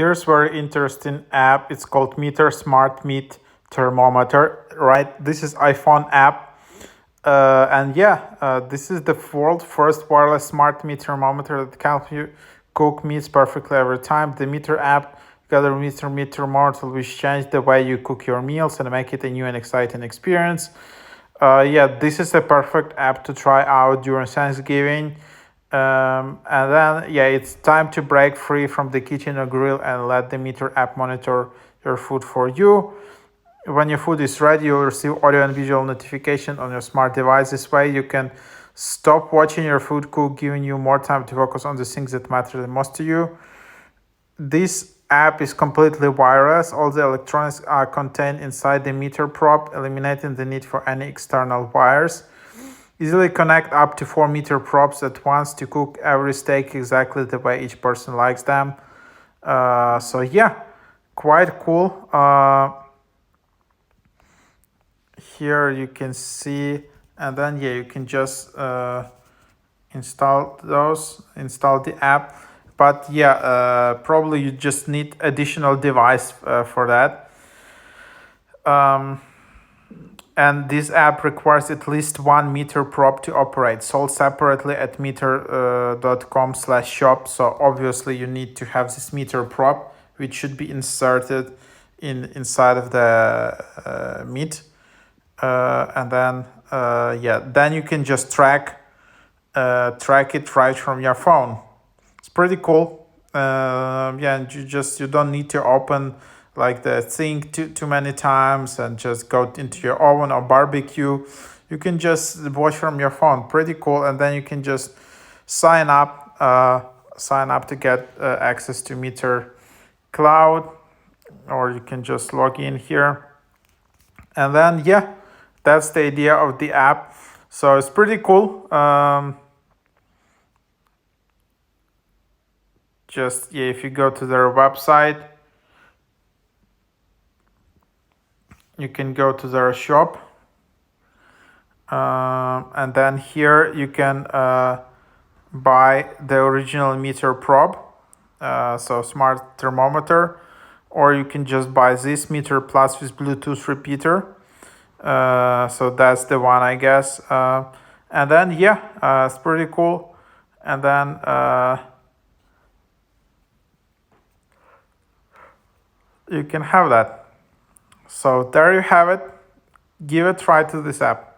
Here's very interesting app. It's called MEATER Smart Meat Thermometer, right? This is iPhone app. This is the world's first wireless smart meat thermometer that can help you cook meats perfectly every time. The MEATER app gather meat thermometer, which change the way you cook your meals and make it a new and exciting experience. This is a perfect app to try out during Thanksgiving. It's time to break free from the kitchen or grill and let the MEATER app monitor your food for you. When your food is ready, you'll receive audio and visual notification on your smart device. This way, you can stop watching your food cook, giving you more time to focus on the things that matter the most to you. This app is completely wireless. All the electronics are contained inside the MEATER probe, eliminating the need for any external wires. Easily connect up to 4 MEATER probes at once to cook every steak exactly the way each person likes them. Quite cool. Here you can see, and then you can just install the app. But probably you just need additional device for that. And this app requires at least one MEATER probe to operate, sold separately at meater.com/shop. So obviously you need to have this MEATER probe, which should be inserted inside of the meat. Then you can just track it right from your phone. It's pretty cool. And you don't need to open like the thing too many times and just go into your oven or barbecue. You can just watch from your phone. Pretty cool. And then you can just sign up to get access to MEATER Cloud, or you can just log in here. And then that's the idea of the app. So it's pretty cool. If you go to their website, you can go to their shop. And then here you can buy the original MEATER probe, so smart thermometer, or you can just buy this MEATER Plus with Bluetooth repeater. So that's the one, I guess. It's pretty cool. And then you can have that. So there you have it. Give a try to this app.